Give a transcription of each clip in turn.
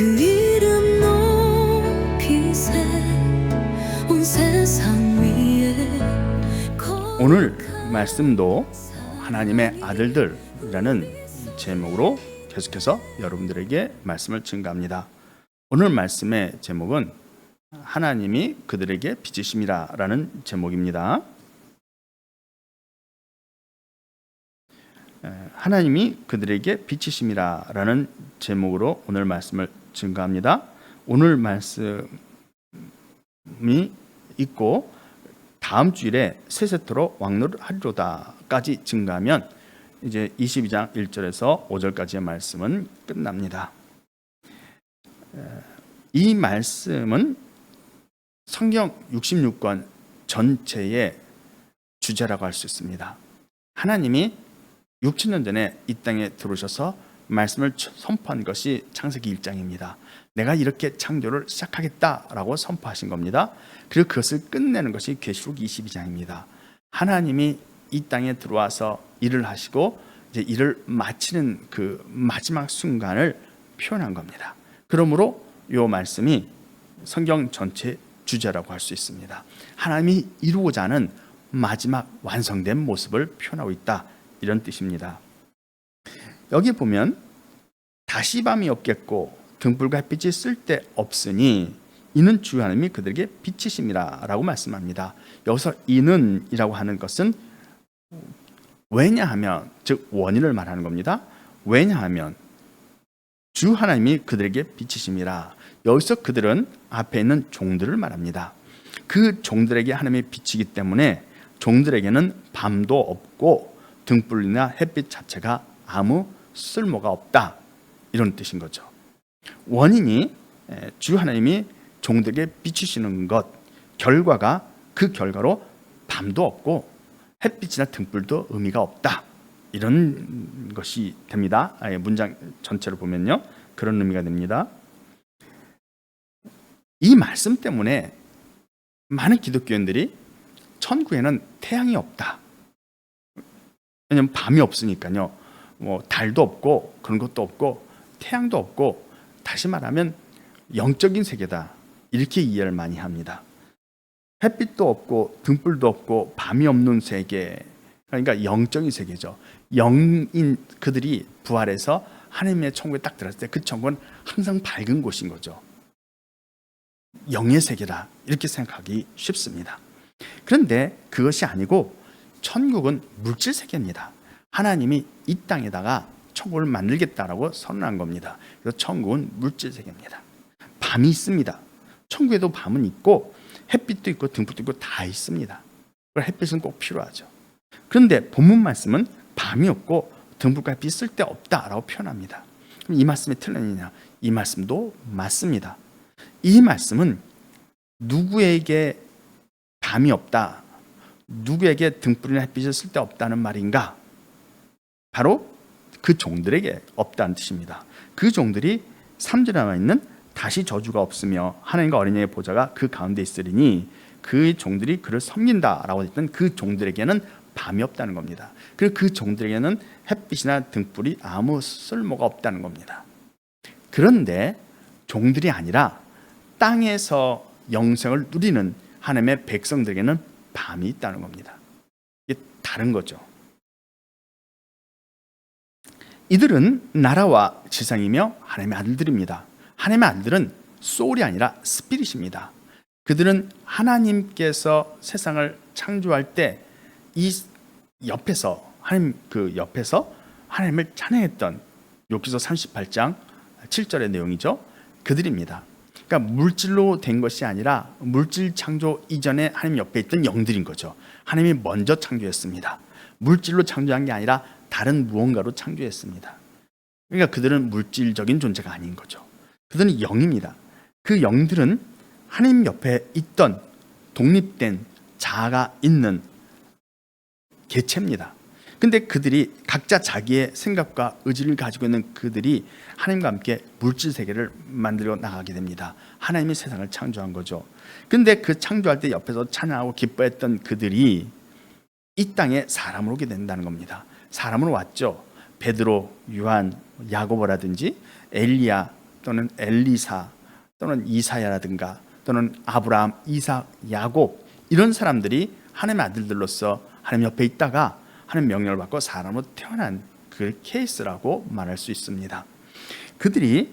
그 이름 높이세 온 세상 위에 오늘 말씀도 하나님의 아들들이라는 제목으로 계속해서 여러분들에게 말씀을 증가합니다. 오늘 말씀의 제목은 하나님이 그들에게 빛이심이라 라는 제목입니다. 하나님이 그들에게 빛이심이라 라는 제목으로 오늘 말씀을 증가합니다. 오늘 말씀이 있고 다음 주일에 새 세토로 왕노하리로다까지 증가하면 이제 22장 1절에서 5절까지의 말씀은 끝납니다. 이 말씀은 성경 66권 전체의 주제라고 할 수 있습니다. 하나님이 6,000년 전에 이 땅에 들어오셔서 말씀을 선포한 것이 창세기 1장입니다. 내가 이렇게 창조를 시작하겠다라고 선포하신 겁니다. 그리고 그것을 끝내는 것이 계시록 22장입니다. 하나님이 이 땅에 들어와서 일을 하시고 이제 일을 마치는 그 마지막 순간을 표현한 겁니다. 그러므로 이 말씀이 성경 전체 주제라고 할 수 있습니다. 하나님이 이루고자 하는 마지막 완성된 모습을 표현하고 있다, 이런 뜻입니다. 여기 보면 다시 밤이 없겠고 등불과 햇빛이 쓸데없으니 이는 주 하나님이 그들에게 빛이심이라 라고 말씀합니다. 여기서 이는 이라고 하는 것은 왜냐하면, 즉 원인을 말하는 겁니다. 왜냐하면 주 하나님이 그들에게 빛이심이라. 여기서 그들은 앞에 있는 종들을 말합니다. 그 종들에게 하나님의 빛이기 때문에 종들에게는 밤도 없고 등불이나 햇빛 자체가 아무 쓸모가 없다, 이런 뜻인 거죠. 원인이 주 하나님이 종들에게 비추시는 것, 결과가 그 결과로 밤도 없고 햇빛이나 등불도 의미가 없다, 이런 것이 됩니다. 문장 전체를 보면요, 그런 의미가 됩니다. 이 말씀 때문에 많은 기독교인들이 천국에는 태양이 없다, 왜냐하면 밤이 없으니까요, 뭐 달도 없고 그런 것도 없고 태양도 없고, 다시 말하면 영적인 세계다, 이렇게 이해를 많이 합니다. 햇빛도 없고 등불도 없고 밤이 없는 세계, 그러니까 영적인 세계죠. 영인 그들이 부활해서 하나님의 천국에 딱 들어갔을 때 그 천국은 항상 밝은 곳인 거죠. 영의 세계다, 이렇게 생각하기 쉽습니다. 그런데 그것이 아니고 천국은 물질 세계입니다. 하나님이 이 땅에다가 천국을 만들겠다라고 선언한 겁니다. 그래서 천국은 물질 세계입니다. 밤이 있습니다. 천국에도 밤은 있고 햇빛도 있고 등불도 있고 다 있습니다. 햇빛은 꼭 필요하죠. 그런데 본문 말씀은 밤이 없고 등불과 햇빛이 쓸데없다라고 표현합니다. 그럼 이 말씀이 틀리느냐? 이 말씀도 맞습니다. 이 말씀은 누구에게 밤이 없다, 누구에게 등불이나 햇빛이 쓸데없다는 말인가? 바로 그 종들에게 없다는 뜻입니다. 그 종들이 3절에 나와 있는 다시 저주가 없으며 하나님과 어린이의 보좌가 그 가운데 있으리니 그 종들이 그를 섬긴다라고 했던 그 종들에게는 밤이 없다는 겁니다. 그리고 그 종들에게는 햇빛이나 등불이 아무 쓸모가 없다는 겁니다. 그런데 종들이 아니라 땅에서 영생을 누리는 하나님의 백성들에게는 밤이 있다는 겁니다. 이게 다른 거죠. 이들은 나라와 지상이며 하나님의 아들들입니다. 하나님의 아들들은 소울이 아니라 스피릿입니다. 그들은 하나님께서 세상을 창조할 때 이 옆에서 하나님을 찬양했던 욥기서 38장 7절의 내용이죠. 그들입니다. 그러니까 물질로 된 것이 아니라 물질 창조 이전에 하나님 옆에 있던 영들인 거죠. 하나님이 먼저 창조했습니다. 물질로 창조한 게 아니라 다른 무언가로 창조했습니다. 그러니까 그들은 물질적인 존재가 아닌 거죠. 그들은 영입니다. 그 영들은 하나님 옆에 있던 독립된 자아가 있는 개체입니다. 근데 그들이 각자 자기의 생각과 의지를 가지고 있는 그들이 하나님과 함께 물질 세계를 만들어 나가게 됩니다. 하나님이 세상을 창조한 거죠. 근데 그 창조할 때 옆에서 찬양하고 기뻐했던 그들이 이 땅에 사람으로 오게 된다는 겁니다. 사람으로 왔죠. 베드로, 요한, 야고보라든지 엘리야, 또는 엘리사 또는 이사야라든가 또는 아브라함, 이삭, 야곱 이런 사람들이 하나님의 아들들로서 하나님 옆에 있다가 하나님 명령을 받고 사람으로 태어난 그 케이스라고 말할 수 있습니다. 그들이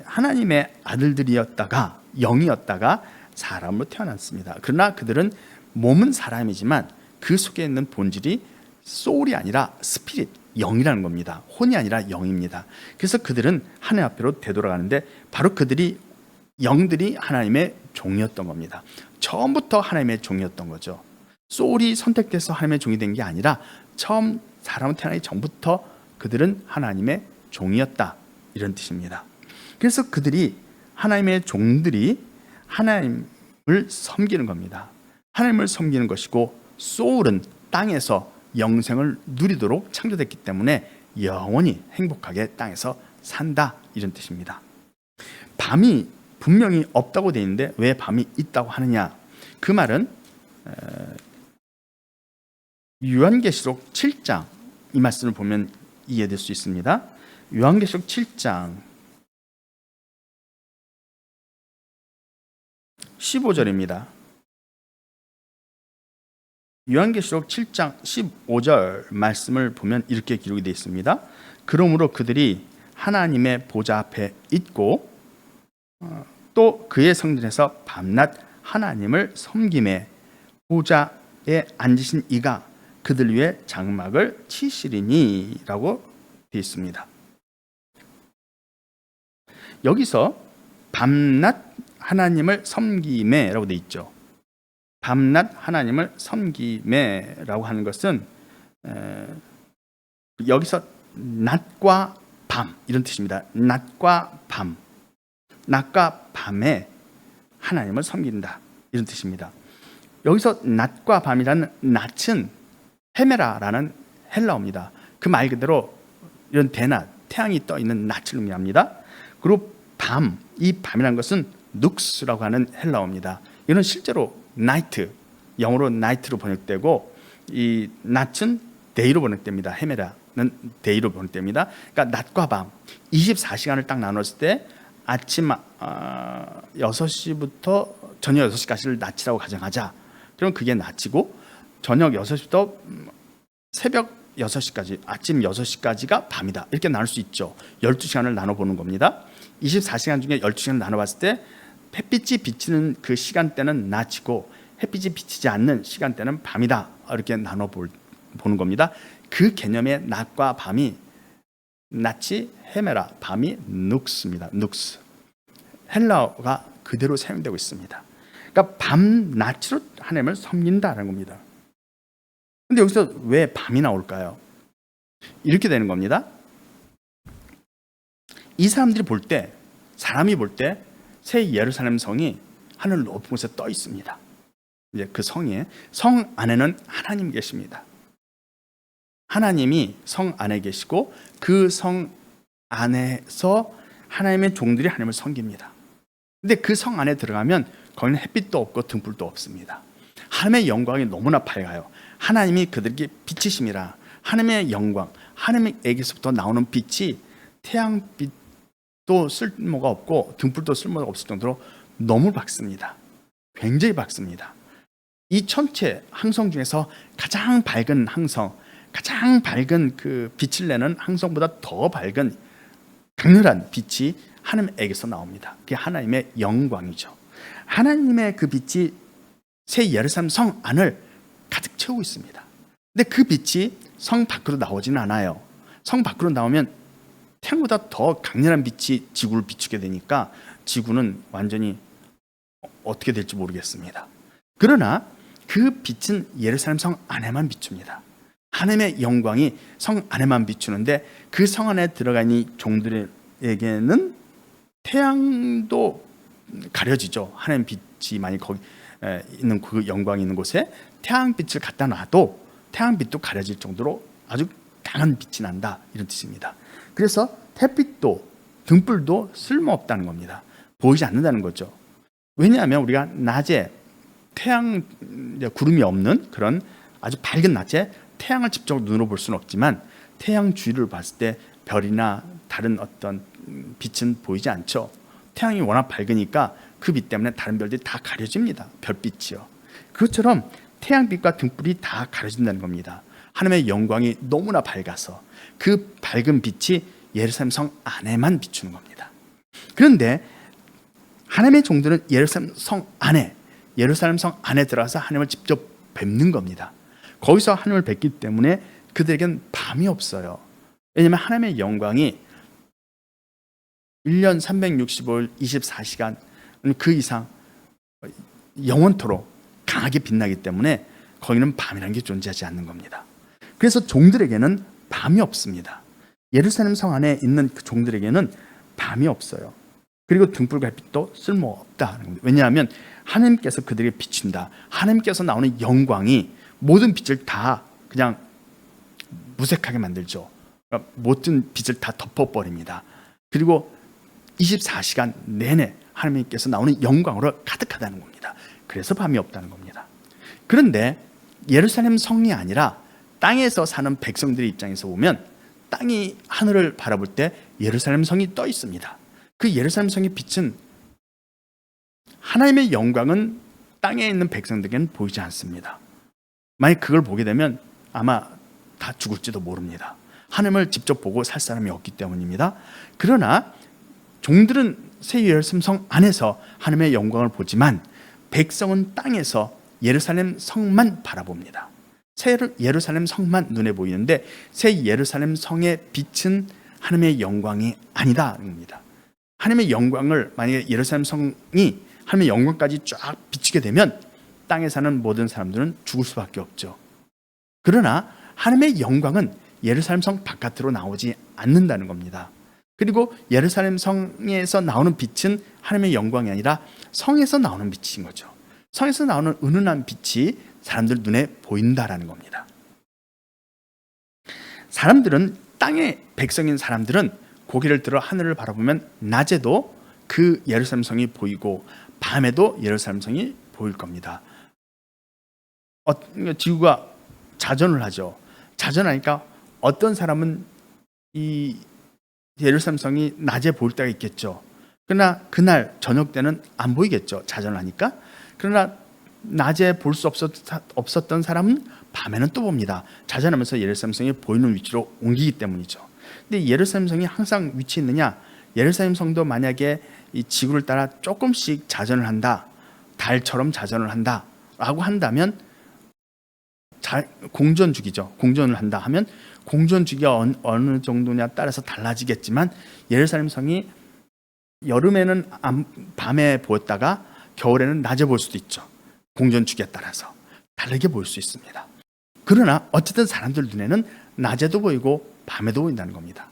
하나님의 아들들이었다가 영이었다가 사람으로 태어났습니다. 그러나 그들은 몸은 사람이지만 그 속에 있는 본질이 소울이 아니라 스피릿, 영이라는 겁니다. 혼이 아니라 영입니다. 그래서 그들은 하나님 앞으로 되돌아가는데 바로 그들이 영들이 하나님의 종이었던 겁니다. 처음부터 하나님의 종이었던 거죠. 소울이 선택돼서 하나님의 종이 된 게 아니라 처음 사람은 태어나기 전부터 그들은 하나님의 종이었다, 이런 뜻입니다. 그래서 그들이 하나님의 종들이 하나님을 섬기는 겁니다. 하나님을 섬기는 것이고 소울은 땅에서 영생을 누리도록 창조됐기 때문에 영원히 행복하게 땅에서 산다, 이런 뜻입니다. 밤이 분명히 없다고 되어 있는데 왜 밤이 있다고 하느냐? 그 말은 요한계시록 7장 이 말씀을 보면 이해될 수 있습니다. 요한계시록 7장 15절입니다. 요한계시록 7장 15절 말씀을 보면 이렇게 기록이 되어 있습니다. 그러므로 그들이 하나님의 보좌 앞에 있고 또 그의 성전에서 밤낮 하나님을 섬김에 보좌에 앉으신 이가 그들 위에 장막을 치시리니 라고 되어 있습니다. 여기서 밤낮 하나님을 섬김에 라고 되어 있죠. 밤낮 하나님을 섬김에 라고 하는 것은 여기서 낮과 밤 이런 뜻입니다. 낮과 밤, 낮과 밤에 하나님을 섬긴다, 이런 뜻입니다. 여기서 낮과 밤이라는 낮은 헤메라라는 헬라어입니다. 그 말 그대로 이런 대낮, 태양이 떠 있는 낮을 의미합니다. 그리고 밤, 이 밤이라는 것은 눅스라고 하는 헬라어입니다. 이는 실제로 나이트, 영어로 나이트로 번역되고 이 낮은 데이로 번역됩니다. 헤메라는 데이로 번역됩니다. 그러니까 낮과 밤 24시간을 딱 나눴을 때 아침 6시부터 저녁 6시까지를 낮이라고 가정하자. 그럼 그게 낮이고 저녁 6시부터 새벽 6시까지, 아침 6시까지가 밤이다, 이렇게 나눌 수 있죠. 12시간을 나눠보는 겁니다. 24시간 중에 12시간을 나눠봤을 때 햇빛이 비치는 그 시간대는 낮이고 햇빛이 비치지 않는 시간대는 밤이다, 이렇게 나눠보는 겁니다. 그 개념의 낮과 밤이 낮이 헤메라, 밤이 눅스입니다. 눅스. 헬라어가 그대로 사용되고 있습니다. 그러니까 밤, 낮으로 하나님을 섬긴다는 겁니다. 근데 여기서 왜 밤이 나올까요? 이렇게 되는 겁니다. 이 사람들이 볼 때, 사람이 볼 때 새 예루살렘 성이 하늘 높은 곳에 떠 있습니다. 이제 그 성에, 성 안에는 하나님이 계십니다. 하나님이 성 안에 계시고 그 성 안에서 하나님의 종들이 하나님을 섬깁니다. 근데 그 성 안에 들어가면 거기는 햇빛도 없고 등불도 없습니다. 하나님의 영광이 너무나 밝아요. 하나님이 그들에게 빛이심이라. 하나님의 영광, 하나님에게서부터 나오는 빛이 태양빛도 쓸모가 없고 등불도 쓸모가 없을 정도로 너무 밝습니다. 굉장히 밝습니다. 이 전체 항성 중에서 가장 밝은 항성, 가장 밝은 그 빛을 내는 항성보다 더 밝은 강렬한 빛이 하나님에게서 나옵니다. 그게 하나님의 영광이죠. 하나님의 그 빛이 새 예루살렘 성 안을 가득 채우고 있습니다. 근데 그 빛이 성 밖으로 나오지는 않아요. 성 밖으로 나오면 태양보다 더 강렬한 빛이 지구를 비추게 되니까 지구는 완전히 어떻게 될지 모르겠습니다. 그러나 그 빛은 예루살렘 성 안에만 비춥니다. 하나님의 영광이 성 안에만 비추는데 그 성 안에 들어가 있는 종들에게는 태양도 가려지죠. 하나님 빛이 많이 거기 있는 그 영광이 있는 곳에 태양빛을 갖다 놔도 태양빛도 가려질 정도로 아주 강한 빛이 난다, 이런 뜻입니다. 그래서 햇빛도 등불도 쓸모없다는 겁니다. 보이지 않는다는 거죠. 왜냐하면 우리가 낮에 태양, 구름이 없는 그런 아주 밝은 낮에 태양을 직접 눈으로 볼 수는 없지만 태양 주위를 봤을 때 별이나 다른 어떤 빛은 보이지 않죠. 태양이 워낙 밝으니까 그 빛 때문에 다른 별들이 다 가려집니다. 별빛이요. 그것처럼 태양빛과 등불이 다 가려진다는 겁니다. 하나님의 영광이 너무나 밝아서 그 밝은 빛이 예루살렘 성 안에만 비추는 겁니다. 그런데 하나님의 종들은 예루살렘 성 안에 들어가서 하나님을 직접 뵙는 겁니다. 거기서 하나님을 뵙기 때문에 그들에겐 밤이 없어요. 왜냐하면 하나님의 영광이 1년 365일 24시간 그 이상 영원토록 강하게 빛나기 때문에 거기는 밤이라는 게 존재하지 않는 겁니다. 그래서 종들에게는 밤이 없습니다. 예루살렘 성 안에 있는 그 종들에게는 밤이 없어요. 그리고 등불과 햇빛도 쓸모없다. 왜냐하면 하나님께서 그들에게 비춘다. 하나님께서 나오는 영광이 모든 빛을 다 그냥 무색하게 만들죠. 그러니까 모든 빛을 다 덮어버립니다. 그리고 24시간 내내 하나님께서 나오는 영광으로 가득하다는 겁니다. 그래서 밤이 없다는 겁니다. 그런데 예루살렘 성이 아니라 땅에서 사는 백성들의 입장에서 보면 땅이 하늘을 바라볼 때 예루살렘 성이 떠 있습니다. 그 예루살렘 성의 빛은 하나님의 영광은 땅에 있는 백성들에게는 보이지 않습니다. 만약 그걸 보게 되면 아마 다 죽을지도 모릅니다. 하나님을 직접 보고 살 사람이 없기 때문입니다. 그러나 종들은 새 예루살렘 성 안에서 하나님의 영광을 보지만 백성은 땅에서 예루살렘 성만 바라봅니다. 새 예루살렘 성만 눈에 보이는데 새 예루살렘 성의 빛은 하나님의 영광이 아니다입니다. 하나님의 영광을 만약에 예루살렘 성이 하나님의 영광까지 쫙 비추게 되면 땅에 사는 모든 사람들은 죽을 수밖에 없죠. 그러나 하나님의 영광은 예루살렘 성 바깥으로 나오지 않는다는 겁니다. 그리고 예루살렘 성에서 나오는 빛은 하나님의 영광이 아니라 성에서 나오는 빛인 거죠. 성에서 나오는 은은한 빛이 사람들 눈에 보인다라는 겁니다. 사람들은 땅의 백성인 사람들은 고개를 들어 하늘을 바라보면 낮에도 그 예루살렘 성이 보이고 밤에도 예루살렘 성이 보일 겁니다. 지구가 자전을 하죠. 자전하니까 어떤 사람은 이 예루살렘 성이 낮에 보일 때가 있겠죠. 그러나 그날 저녁 때는 안 보이겠죠. 자전을 하니까. 그러나 낮에 볼 수 없었던 사람은 밤에는 또 봅니다. 자전하면서 예루살렘 성이 보이는 위치로 옮기기 때문이죠. 근데 예루살렘 성이 항상 위치에 있느냐? 예루살렘 성도 만약에 이 지구를 따라 조금씩 자전을 한다, 달처럼 자전을 한다 라고 한다면 공전주기죠. 공전을 한다 하면 공전주기가 어느 정도냐 따라서 달라지겠지만 예루살렘 성이 여름에는 밤에 보였다가 겨울에는 낮에 볼 수도 있죠. 공전주기에 따라서 다르게 보일 수 있습니다. 그러나 어쨌든 사람들 눈에는 낮에도 보이고 밤에도 보인다는 겁니다.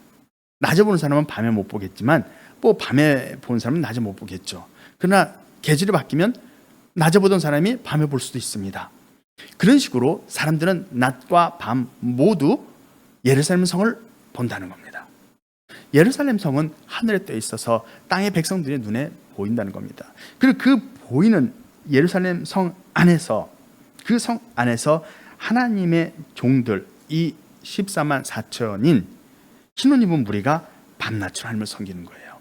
낮에 보는 사람은 밤에 못 보겠지만 뭐 밤에 보는 사람은 낮에 못 보겠죠. 그러나 계절이 바뀌면 낮에 보던 사람이 밤에 볼 수도 있습니다. 그런 식으로 사람들은 낮과 밤 모두 예루살렘 성을 본다는 겁니다. 예루살렘 성은 하늘에 떠 있어서 땅의 백성들의 눈에 보인다는 겁니다. 그리고 그 보이는 예루살렘 성 안에서 그 성 안에서 하나님의 종들 이 14만 4천인 흰 옷 입은 무리가 밤낮으로 하나님을 섬기는 거예요.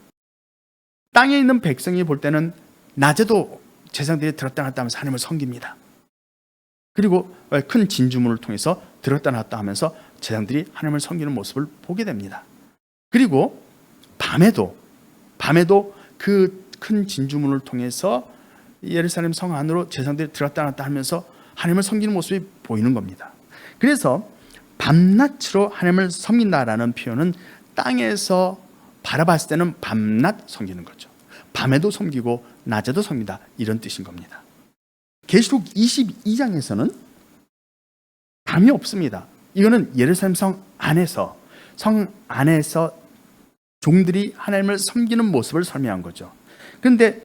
땅에 있는 백성이 볼 때는 낮에도 제사장들이 들었다 놨다 하면서 하나님을 섬깁니다. 그리고 큰 진주문을 통해서 들었다 놨다 하면서 제사장들이 하나님을 섬기는 모습을 보게 됩니다. 그리고 밤에도 그 큰 진주문을 통해서 예루살렘 성 안으로 제사장들이 들었다 놨다 하면서 하나님을 섬기는 모습이 보이는 겁니다. 그래서 밤낮으로 하나님을 섬긴다라는 표현은 땅에서 바라봤을 때는 밤낮 섬기는 거죠. 밤에도 섬기고 낮에도 섬긴다 이런 뜻인 겁니다. 계시록 22장에서는 밤이 없습니다. 이거는 예루살렘 성 안에서 종들이 하나님을 섬기는 모습을 설명한 거죠. 그런데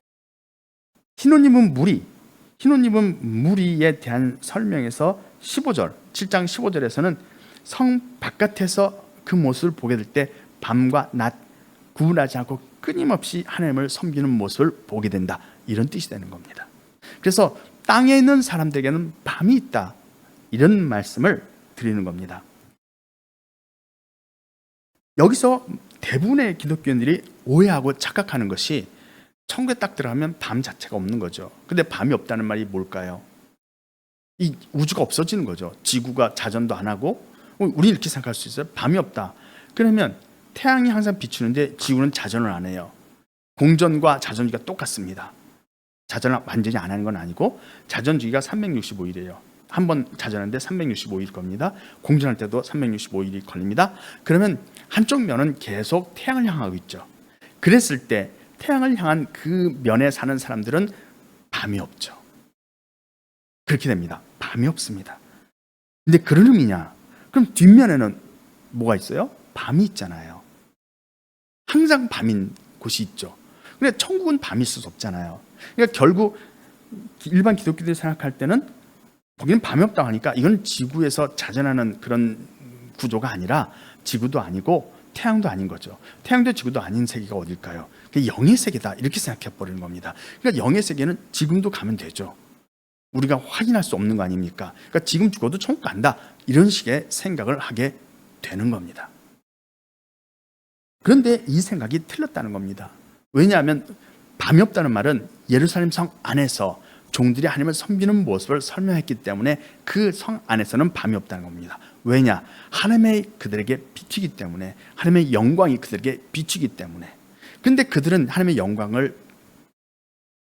흰 옷 입은 무리에 대한 설명에서 7장 15절에서는 성 바깥에서 그 모습을 보게 될 때 밤과 낮 구분하지 않고 끊임없이 하나님을 섬기는 모습을 보게 된다 이런 뜻이 되는 겁니다. 그래서 땅에 있는 사람들에게는 밤이 있다 이런 말씀을 드리는 겁니다. 여기서 대부분의 기독교인들이 오해하고 착각하는 것이 천국에 딱 들어가면 밤 자체가 없는 거죠. 근데 밤이 없다는 말이 뭘까요? 이 우주가 없어지는 거죠. 지구가 자전도 안 하고, 우리 이렇게 생각할 수 있어요. 밤이 없다. 그러면 태양이 항상 비추는데 지구는 자전을 안 해요. 공전과 자전주기가 똑같습니다. 자전을 완전히 안 하는 건 아니고 자전주기가 365일이에요. 한 번 자전하는데 365일 겁니다. 공전할 때도 365일이 걸립니다. 그러면 한쪽 면은 계속 태양을 향하고 있죠. 그랬을 때 태양을 향한 그 면에 사는 사람들은 밤이 없죠. 그렇게 됩니다. 밤이 없습니다. 근데 그런 의미냐? 그럼 뒷면에는 뭐가 있어요? 밤이 있잖아요. 항상 밤인 곳이 있죠. 근데 천국은 밤이 있을 수 없잖아요. 그러니까 결국 일반 기독교들이 생각할 때는 거기는 밤이 없다고 하니까 이건 지구에서 자전하는 그런 구조가 아니라 지구도 아니고 태양도 아닌 거죠. 태양도 지구도 아닌 세계가 어딜까요? 그게 영의 세계다 이렇게 생각해 버리는 겁니다. 그러니까 영의 세계는 지금도 가면 되죠. 우리가 확인할 수 없는 거 아닙니까? 그러니까 지금 죽어도 천국 간다 이런 식의 생각을 하게 되는 겁니다. 그런데 이 생각이 틀렸다는 겁니다. 왜냐하면 밤이 없다는 말은 예루살렘 성 안에서 종들이 하나님을 섬기는 모습을 설명했기 때문에 그 성 안에서는 밤이 없다는 겁니다. 왜냐? 하나님의 그들에게 비추기 때문에, 하나님의 영광이 그들에게 비추기 때문에. 근데 그들은 하나님의 영광을,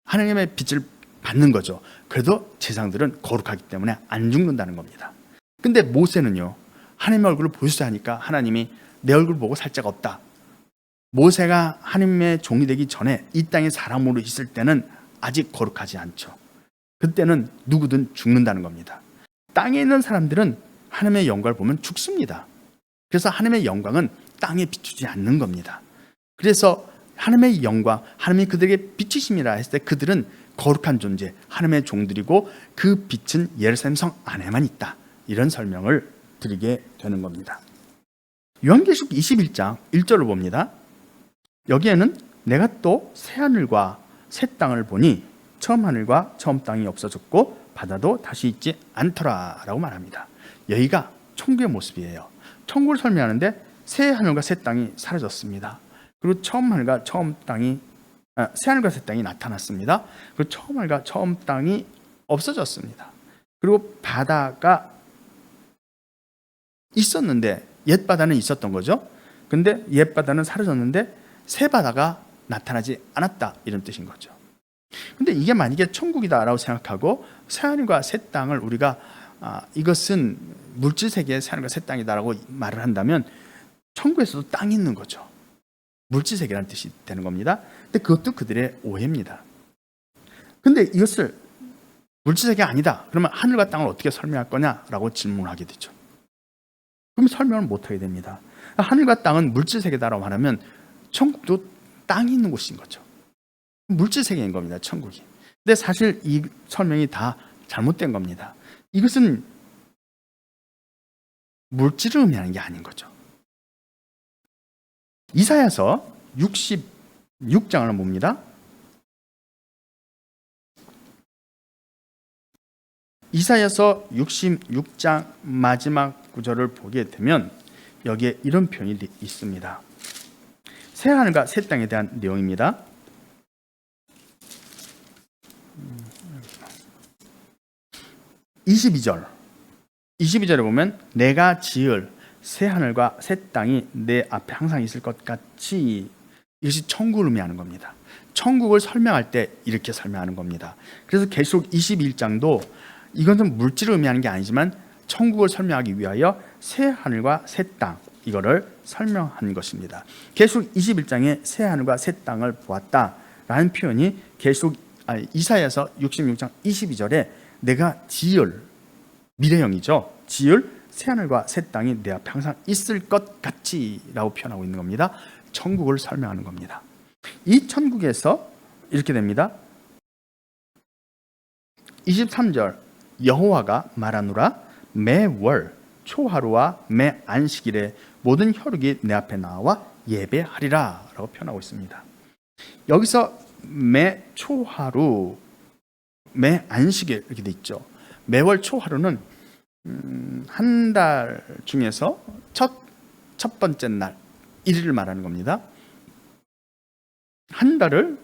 하나님의 빛을 받는 거죠. 그래도 제사장들은 거룩하기 때문에 안 죽는다는 겁니다. 근데 모세는요, 하나님의 얼굴을 보여주자 하니까 하나님이 내 얼굴 보고 살 자가 없다. 모세가 하나님의 종이 되기 전에 이 땅에 사람으로 있을 때는 아직 거룩하지 않죠. 그때는 누구든 죽는다는 겁니다. 땅에 있는 사람들은 하나님의 영광을 보면 죽습니다. 그래서 하나님의 영광은 땅에 비추지 않는 겁니다. 그래서 하나님의 영광, 하나님이 그들에게 비치심이라 했을 때 그들은 거룩한 존재, 하나님의 종들이고 그 빛은 예루살렘 성 안에만 있다. 이런 설명을 드리게 되는 겁니다. 요한계시록 21장 1절을 봅니다. 여기에는 내가 또 새하늘과 새 땅을 보니 처음 하늘과 처음 땅이 없어졌고 바다도 다시 있지 않더라 라고 말합니다. 여기가 천국의 모습이에요. 천국을 설명하는데 새 하늘과 새 땅이 사라졌습니다. 그리고 처음 하늘과 처음 땅이 새 하늘과 새 땅이 나타났습니다. 그리고 처음 하늘과 처음 땅이 없어졌습니다. 그리고 바다가 있었는데 옛 바다는 있었던 거죠. 근데 옛 바다는 사라졌는데 새 바다가 나타나지 않았다 이런 뜻인 거죠. 근데 이게 만약에 천국이다라고 생각하고 새하늘과 새 땅을 우리가 이것은 물질 세계의 새하늘과 새 땅이다라고 말을 한다면 천국에서도 땅이 있는 거죠. 물질 세계라는 뜻이 되는 겁니다. 근데 그것도 그들의 오해입니다. 근데 이것을 물질 세계가 아니다. 그러면 하늘과 땅을 어떻게 설명할 거냐라고 질문하게 되죠. 그럼 설명을 못 하게 됩니다. 하늘과 땅은 물질 세계다라고 말하면 천국도 땅이 있는 곳인 거죠. 물질 세계인 겁니다. 천국이. 근데 사실 이 설명이 다 잘못된 겁니다. 이것은 물질을 의미하는 게 아닌 거죠. 이사야서 66장을 봅니다. 이사야서 66장 마지막 구절을 보게 되면 여기에 이런 표현이 있습니다. 새 하늘과 새 땅에 대한 내용입니다. 22절에 보면 내가 지을 새 하늘과 새 땅이 내 앞에 항상 있을 것 같이, 이것이 천국을 의미하는 겁니다. 천국을 설명할 때 이렇게 설명하는 겁니다. 그래서 계시록 21장도 이것은 물질을 의미하는 게 아니지만 천국을 설명하기 위하여 새 하늘과 새 땅, 이거를 설명한 것입니다. 계시록 21장에 새 하늘과 새 땅을 보았다라는 표현이 이사야서 66장 22절에 내가 지을, 미래형이죠. 지을 새 하늘과 새 땅이 내 앞에 항상 있을 것 같이 라고 표현하고 있는 겁니다. 천국을 설명하는 겁니다. 이 천국에서 이렇게 됩니다. 23절 여호와가 말하노라 매월 초하루와 매 안식일에 모든 혈육이 내 앞에 나와 예배하리라 라고 표현하고 있습니다. 여기서 매 초하루, 매 안식일 이렇게 돼 있죠. 매월 초하루는 한 달 중에서 첫 번째 날 1일을 말하는 겁니다. 한 달을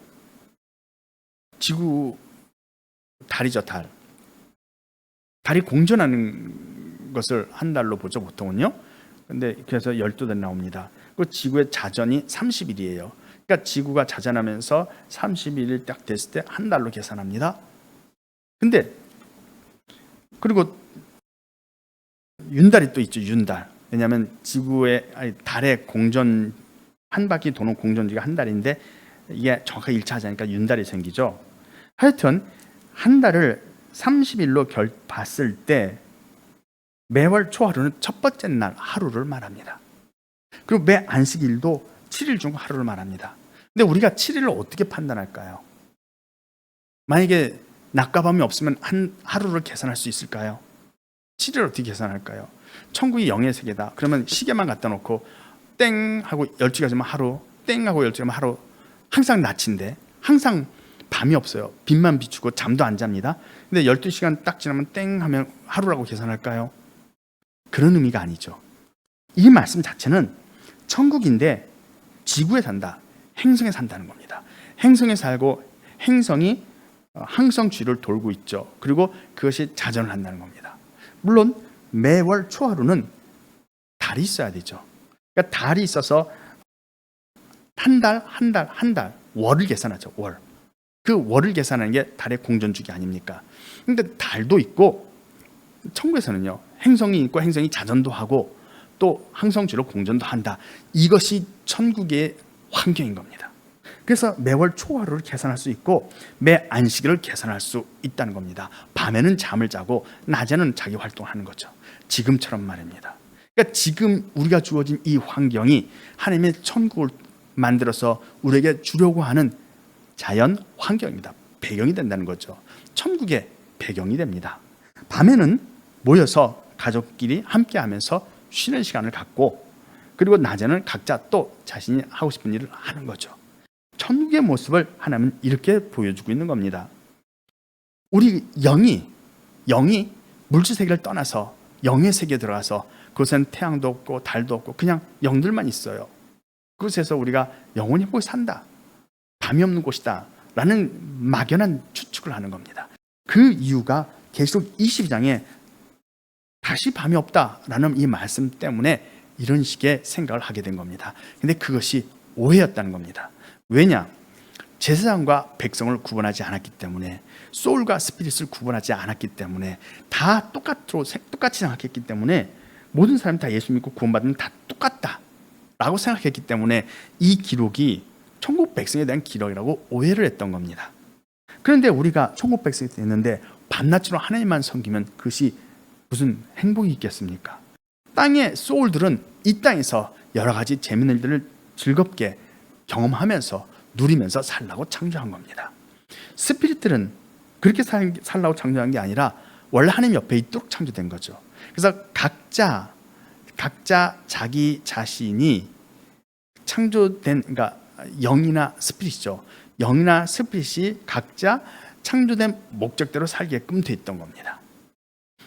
지구, 달이죠, 달이 공전하는 것을 한 달로 보죠, 보통은요. 근데 그래서 12달 나옵니다. 그 지구의 자전이 30일이에요. 그러니까 지구가 자전하면서 31일 딱 됐을 때 한 달로 계산합니다. 근데 그리고 윤달이 또 있죠, 윤달. 왜냐하면 달의 공전, 한 바퀴 도는 공전지가 한 달인데 이게 정확하게 일치하자니까 윤달이 생기죠. 하여튼 한 달을 30일로 봤을 때 매월 초하루는 첫 번째 날 하루를 말합니다. 그리고 매 안식일도 7일 중 하루를 말합니다. 근데 우리가 7일을 어떻게 판단할까요? 만약에 낮과 밤이 없으면 하루를 계산할 수 있을까요? 7일을 어떻게 계산할까요? 천국이 영의 세계다. 그러면 시계만 갖다 놓고 땡 하고 12시가 지면 하루, 땡 하고 12시가 지면 하루. 항상 낮인데 항상 밤이 없어요. 빛만 비추고 잠도 안 잡니다. 근데 12시간 딱 지나면 땡 하면 하루라고 계산할까요? 그런 의미가 아니죠. 이 말씀 자체는 천국인데 지구에 산다, 행성에 산다는 겁니다. 행성에 살고 행성이 항성주를 돌고 있죠. 그리고 그것이 자전을 한다는 겁니다. 물론 매월 초하루는 달이 있어야 되죠. 그러니까 달이 있어서 한 달, 월을 계산하죠. 월. 그 월을 계산하는 게 달의 공전주기 아닙니까? 근데 달도 있고 천국에서는요, 행성이 있고 행성이 자전도 하고 또 항성주로 공전도 한다. 이것이 천국의 환경인 겁니다. 그래서 매월 초하루를 계산할 수 있고 매 안식일을 계산할 수 있다는 겁니다. 밤에는 잠을 자고 낮에는 자기 활동을 하는 거죠. 지금처럼 말입니다. 그러니까 지금 우리가 주어진 이 환경이 하나님의 천국을 만들어서 우리에게 주려고 하는 자연 환경입니다. 배경이 된다는 거죠. 천국의 배경이 됩니다. 밤에는 모여서 가족끼리 함께 하면서 쉬는 시간을 갖고, 그리고 낮에는 각자 또 자신이 하고 싶은 일을 하는 거죠. 천국의 모습을 하나님은 이렇게 보여주고 있는 겁니다. 우리 영이 물질 세계를 떠나서 영의 세계에 들어가서 그곳엔 태양도 없고 달도 없고 그냥 영들만 있어요. 그곳에서 우리가 영원히 행복히 산다, 밤이 없는 곳이다 라는 막연한 추측을 하는 겁니다. 그 이유가 계시록 22장에 다시 밤이 없다라는 이 말씀 때문에 이런 식의 생각을 하게 된 겁니다. 근데 그것이 오해였다는 겁니다. 왜냐? 제사장과 백성을 구분하지 않았기 때문에, 소울과 스피릿을 구분하지 않았기 때문에, 다 똑같이 생각했기 때문에, 모든 사람이 다 예수 믿고 구원받으면 다 똑같다 라고 생각했기 때문에 이 기록이 천국 백성에 대한 기록이라고 오해를 했던 겁니다. 그런데 우리가 천국 백성이 됐는데 밤낮으로 하나님만 섬기면 그것이 무슨 행복이 있겠습니까? 땅의 소울들은 이 땅에서 여러 가지 재미있는 일들을 즐겁게 경험하면서 누리면서 살라고 창조한 겁니다. 스피릿들은 그렇게 살라고 창조한 게 아니라 원래 하나님 옆에 있도록 창조된 거죠. 그래서 각자 자기 자신이 창조된, 그러니까 영이나 스피릿이죠. 영이나 스피릿이 각자 창조된 목적대로 살게끔 돼 있던 겁니다.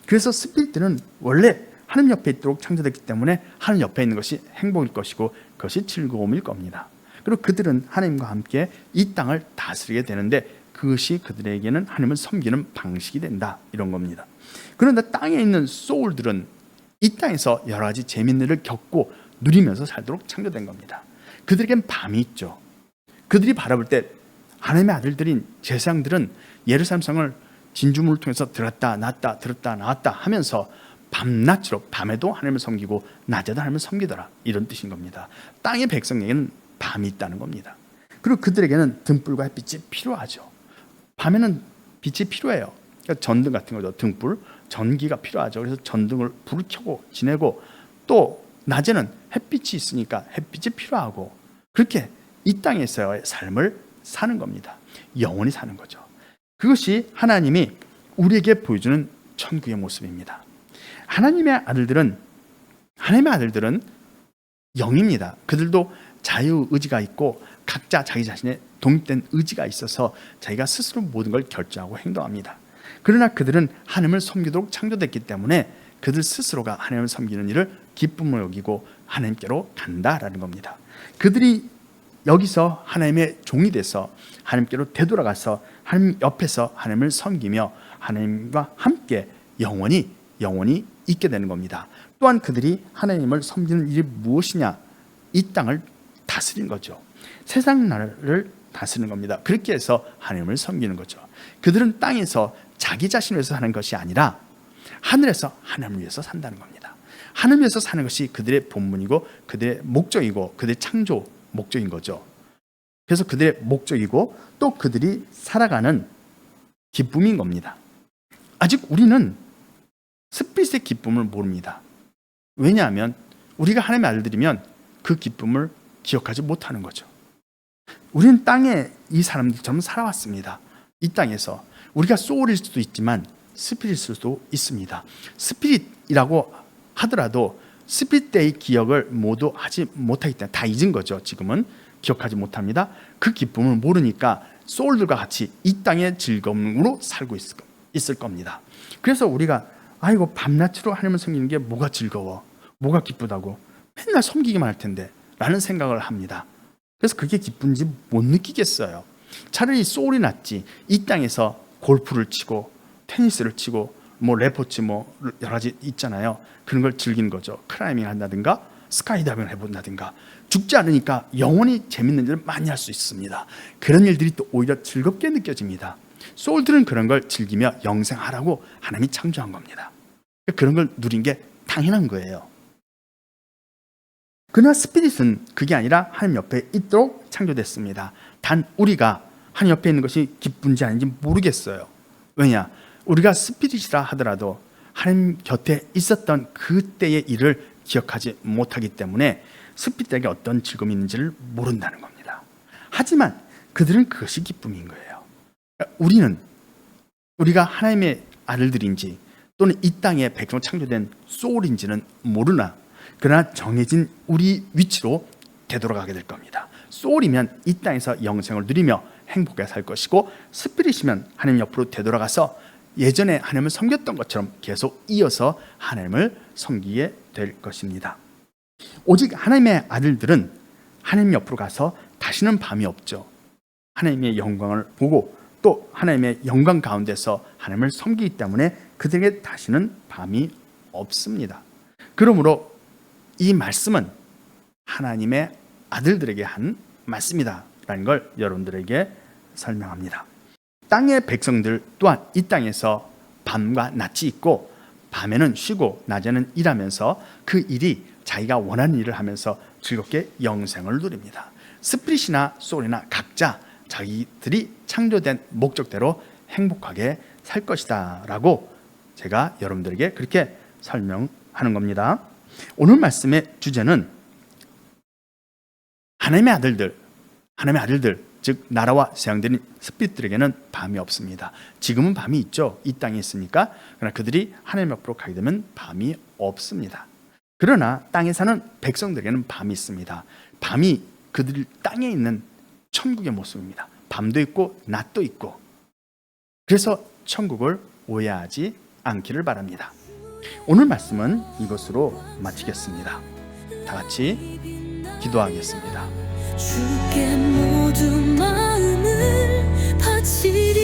그래서 스피릿들은 원래 하나님 옆에 있도록 창조됐기 때문에 하나님 옆에 있는 것이 행복일 것이고 그것이 즐거움일 겁니다. 그리고 그들은 하나님과 함께 이 땅을 다스리게 되는데 그것이 그들에게는 하나님을 섬기는 방식이 된다, 이런 겁니다. 그런데 땅에 있는 소울들은 이 땅에서 여러 가지 재밌는 일을 겪고 누리면서 살도록 창조된 겁니다. 그들에겐 밤이 있죠. 그들이 바라볼 때 하나님의 아들들인 제사장들은 예루살렘 성을 진주문을 통해서 들었다 놨다 들었다 나왔다 하면서 밤낮으로, 밤에도 하나님을 섬기고 낮에도 하나님을 섬기더라, 이런 뜻인 겁니다. 땅의 백성에게는 밤이 있다는 겁니다. 그리고 그들에게는 등불과 햇빛이 필요하죠. 밤에는 빛이 필요해요. 그러니까 전등 같은 거죠. 등불, 전기가 필요하죠. 그래서 전등을 불을 켜고 지내고, 또 낮에는 햇빛이 있으니까 햇빛이 필요하고, 그렇게 이 땅에서의 삶을 사는 겁니다. 영원히 사는 거죠. 그것이 하나님이 우리에게 보여주는 천국의 모습입니다. 하나님의 아들들은 영입니다. 그들도 자유의지가 있고 각자 자기 자신의 독립된 의지가 있어서 자기가 스스로 모든 걸 결정하고 행동합니다. 그러나 그들은 하나님을 섬기도록 창조됐기 때문에 그들 스스로가 하나님을 섬기는 일을 기쁨으로 여기고 하나님께로 간다라는 겁니다. 그들이 여기서 하나님의 종이 돼서 하나님께로 되돌아가서 하나님 옆에서 하나님을 섬기며 하나님과 함께 영원히 있게 되는 겁니다. 또한 그들이 하나님을 섬기는 일이 무엇이냐? 이 땅을 다스리는 거죠. 세상 나라를 다스리는 겁니다. 그렇게 해서 하나님을 섬기는 거죠. 그들은 땅에서 자기 자신을 위해서 사는 것이 아니라 하늘에서 하나님을 위해서 산다는 겁니다. 하나님을 위해서 사는 것이 그들의 본분이고 그들의 목적이고 그들의 창조 목적인 거죠. 그래서 그들의 목적이고 또 그들이 살아가는 기쁨인 겁니다. 아직 우리는 스피릿의 기쁨을 모릅니다. 왜냐하면 우리가 하나님의 아들들이면 그 기쁨을 기억하지 못하는 거죠. 우리는 땅에 이 사람들처럼 살아왔습니다. 이 땅에서 우리가 소울일 수도 있지만 스피릿일 수도 있습니다. 스피릿이라고 하더라도 스피릿 때의 기억을 모두 하지 못하기 때문에 다 잊은 거죠. 지금은 기억하지 못합니다. 그 기쁨을 모르니까 소울들과 같이 이 땅의 즐거움으로 살고 있을 겁니다. 그래서 우리가 아이고 밤낮으로 하나님을 섬기는 게 뭐가 즐거워, 뭐가 기쁘다고, 맨날 섬기기만 할 텐데 라는 생각을 합니다. 그래서 그게 기쁜지 못 느끼겠어요. 차라리 소울이 낫지. 이 땅에서 골프를 치고 테니스를 치고 뭐 레포츠 뭐 여러 가지 있잖아요. 그런 걸 즐기는 거죠. 클라이밍 한다든가 스카이다이빙을 해본다든가. 죽지 않으니까 영원히 재밌는 일을 많이 할 수 있습니다. 그런 일들이 또 오히려 즐겁게 느껴집니다. 소울들은 그런 걸 즐기며 영생하라고 하나님이 창조한 겁니다. 그런 걸 누린 게 당연한 거예요. 그러나 스피릿은 그게 아니라 하나님 옆에 있도록 창조됐습니다. 단 우리가 하나님 옆에 있는 것이 기쁜지 아닌지 모르겠어요. 왜냐? 우리가 스피릿이라 하더라도 하나님 곁에 있었던 그때의 일을 기억하지 못하기 때문에 스피릿에게 어떤 즐거움이 있는지를 모른다는 겁니다. 하지만 그들은 그것이 기쁨인 거예요. 우리가 하나님의 아들들인지 또는 이 땅에 백성 창조된 소울인지는 모르나 그러나 정해진 우리 위치로 되돌아가게 될 겁니다. 소울이면 이 땅에서 영생을 누리며 행복하게 살 것이고 스피릿이면 하나님 옆으로 되돌아가서 예전에 하나님을 섬겼던 것처럼 계속 이어서 하나님을 섬기게 될 것입니다. 오직 하나님의 아들들은 하나님 옆으로 가서 다시는 밤이 없죠. 하나님의 영광을 보고 또 하나님의 영광 가운데서 하나님을 섬기기 때문에 그들에게 다시는 밤이 없습니다. 그러므로 이 말씀은 하나님의 아들들에게 한 말씀이다 라는 걸 여러분들에게 설명합니다. 땅의 백성들 또한 이 땅에서 밤과 낮이 있고 밤에는 쉬고 낮에는 일하면서 그 일이 자기가 원하는 일을 하면서 즐겁게 영생을 누립니다. 스피릿이나 소울이나 각자 자기들이 창조된 목적대로 행복하게 살 것이다 라고 제가 여러분들에게 그렇게 설명하는 겁니다. 오늘 말씀의 주제는 하나님의 아들들 즉 나라와 세상들인 스피릿들에게는 밤이 없습니다. 지금은 밤이 있죠. 이 땅에 있으니까. 그러나 그들이 하나님 옆으로 가게 되면 밤이 없습니다. 그러나 땅에 사는 백성들에게는 밤이 있습니다. 밤이 그들 땅에 있는 천국의 모습입니다. 밤도 있고 낮도 있고. 그래서 천국을 오해하지 않기를 바랍니다. 오늘 말씀은 이것으로 마치겠습니다. 다 같이 기도하겠습니다. 주께 모두 마음을 바치리